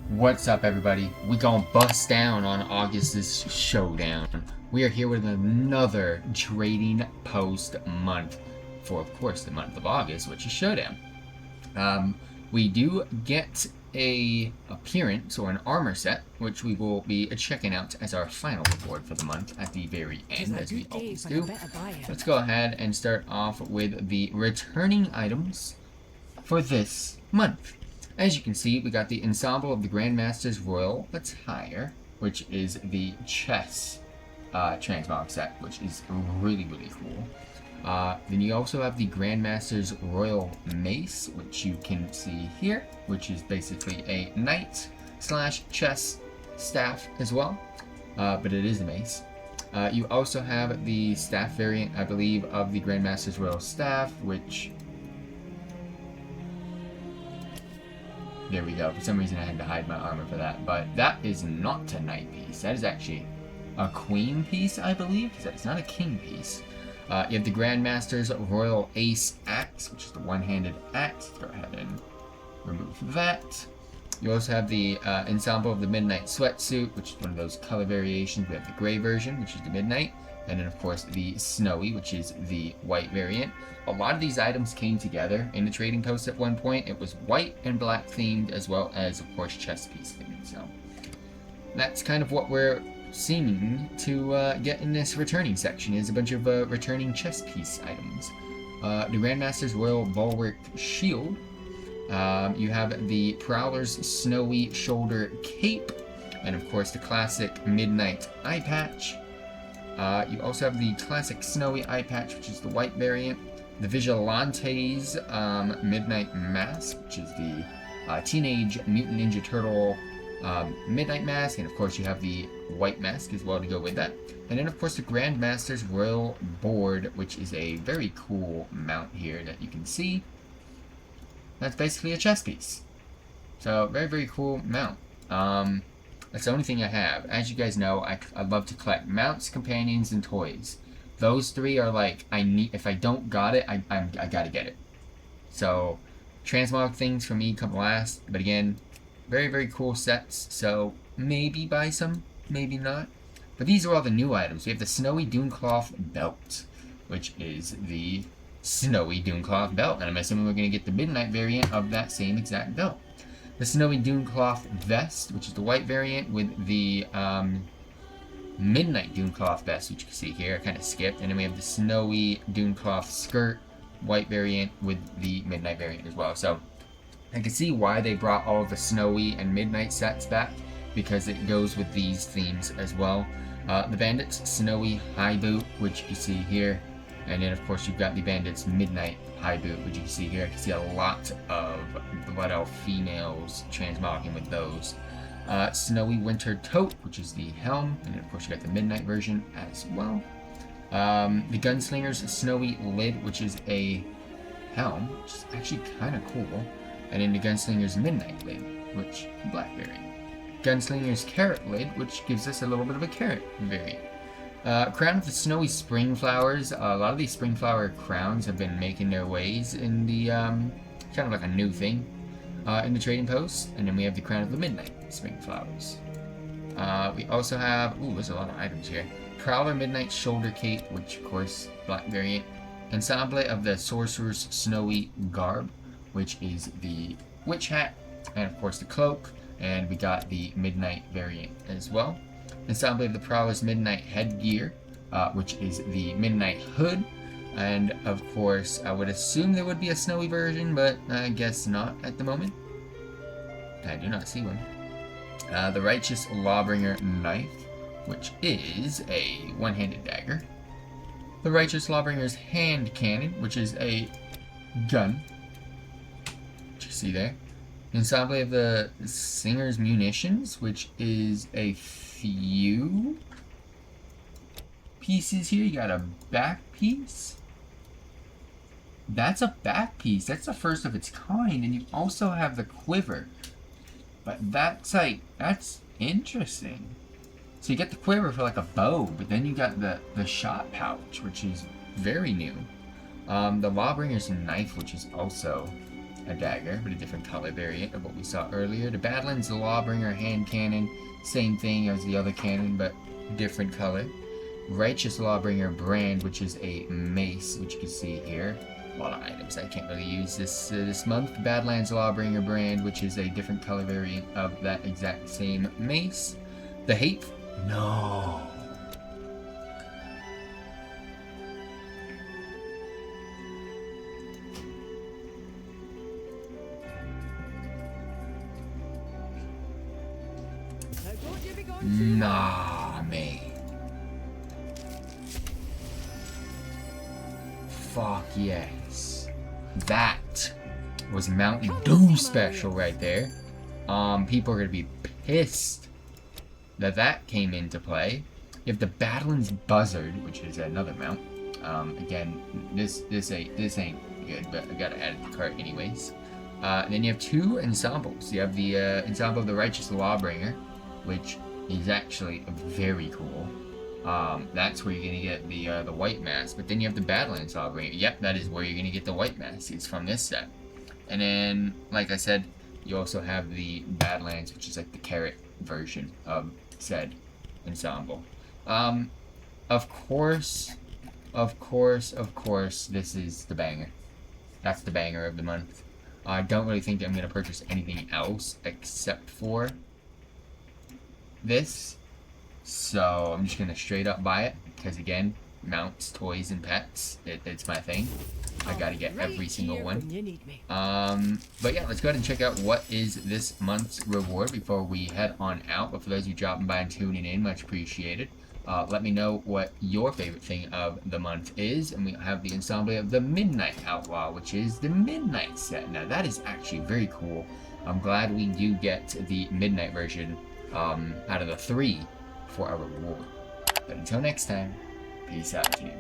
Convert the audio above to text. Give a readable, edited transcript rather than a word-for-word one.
What's up, everybody? We gonna bust down on August's showdown. We are here with another trading post month for, of course, the month of August, which is Showdown. We do get a appearance or an armor set, which we will be checking out as our final reward for the month at the very end, as we always do. Let's go ahead and start off with the returning items for this month. As you can see, we got the Ensemble of the Grandmaster's Royal Attire, which is the chess transmog set, which is really cool. Then you also have the Grandmaster's Royal Mace, which you can see here, which is basically a knight / chess staff as well, but it is a mace. You also have the staff variant, I believe, of the Grandmaster's Royal Staff, which... There we go. For some reason I had to hide my armor for that, but that is not a knight piece. That is actually a queen piece, I believe, because it's not a king piece. You have the Grandmaster's Royal Ace Axe, which is the one-handed axe. Go ahead and remove that. You also have the Ensemble of the Midnight Sweatsuit, which is one of those color variations. We have the gray version, which is the Midnight. And then, of course, the Snowy, which is the white variant. A lot of these items came together in the trading post at one point. It was white and black themed, as well as, of course, chess piece themed. So that's kind of what we're seeming to get in this returning section, is a bunch of returning chess piece items. The Grandmaster's Royal Bulwark Shield. You have the Prowler's Snowy Shoulder Cape. And, of course, the classic Midnight Eye Patch. You also have the classic Snowy Eye Patch, which is the white variant. The Vigilante's Midnight Mask, which is the Teenage Mutant Ninja Turtle Midnight Mask. And of course you have the white mask as well to go with that. And then of course the Grandmaster's Royal Board, which is a very cool mount here that you can see. That's basically a chess piece. So very cool mount. That's the only thing I have. As you guys know, I love to collect mounts, companions, and toys. Those three are like, if I don't got it, I gotta get it. So, transmog things for me come last. But again, very cool sets. So, maybe buy some, maybe not. But these are all the new items. We have the Snowy Dunecloth Belt, which is the Snowy Dunecloth Belt. And I'm assuming we're gonna get the Midnight variant of that same exact belt. The Snowy Dunecloth Vest, which is the white variant, with the Midnight Dunecloth Vest, which you can see here. I kind of skipped. And then we have the Snowy Dunecloth Skirt, white variant, with the Midnight variant as well. So I can see why they brought all of the Snowy and Midnight sets back, because it goes with these themes as well. The Bandit's Snowy High Boot, which you can see here. And then, of course, you've got the Bandit's Midnight High Boot, which you can see here. I can see a lot of Blood Elf females transmogging with those. Snowy Winter Tote, which is the helm. And then, of course, you got the Midnight version as well. The Gunslinger's Snowy Lid, which is a helm, which is actually kind of cool. And then the Gunslinger's Midnight Lid, which is black variant. Gunslinger's Carrot Lid, which gives us a little bit of a carrot variant. Crown of the Snowy Spring Flowers. A lot of these spring flower crowns have been making their ways in the, kind of like a new thing, in the trading post. And then we have the Crown of the Midnight Spring Flowers. We also have, there's a lot of items here. Prowler Midnight Shoulder Cape, which of course, black variant. Ensemble of the Sorcerer's Snowy Garb, which is the Witch Hat. And of course the Cloak. And we got the Midnight variant as well. Ensemble of the Prowler's Midnight Headgear, which is the Midnight Hood. And of course, I would assume there would be a snowy version, but I guess not at the moment. I do not see one. The Righteous Lawbringer Knife, which is a one-handed dagger. The Righteous Lawbringer's Hand Cannon, which is a gun, which you see there. Ensemble of the Singer's Munitions, which is a few pieces here. You got a back piece. That's a back piece. That's the first of its kind. And you also have the quiver. But that's interesting. So you get the quiver for like a bow, but then you got the shot pouch, which is very new. The Lawbringer's Knife, which is also a dagger, but a different color variant of what we saw earlier. The Badlands Lawbringer hand cannon, same thing as the other cannon, but different color. Righteous Lawbringer brand, which is a mace, which you can see here. A lot of items I can't really use this month. Badlands Lawbringer brand, which is a different color variant of that exact same mace. The Hateful. No. Nah, man. Fuck yes. That was Mountain Dew special right there. People are gonna be pissed that that came into play. You have the Badlands Buzzard, which is another mount. Again, this ain't good, but I gotta add it to cart anyways. And then you have two ensembles. You have the ensemble of the Righteous Lawbringer, which is actually very cool. That's where you're gonna get the white mask. But then you have the Badlands Lawbringer. Yep, that is where you're gonna get the white mask. It's from this set. And then, like I said, you also have the Badlands, which is like the carrot version of said ensemble. Of course, this is the banger. That's the banger of the month. I don't really think that I'm gonna purchase anything else except for this, so I'm just gonna straight up buy it because again, mounts, toys, and pets, it's my thing. I gotta get every single one. But yeah, let's go ahead and check out what is this month's reward before we head on out. But for those of you dropping by and tuning in, much appreciated. Let me know what your favorite thing of the month is, and we have the ensemble of the Midnight Outlaw, which is the Midnight set. Now that is actually very cool. I'm glad we do get the Midnight version out of the 3 for our reward. But until next time, peace out, team.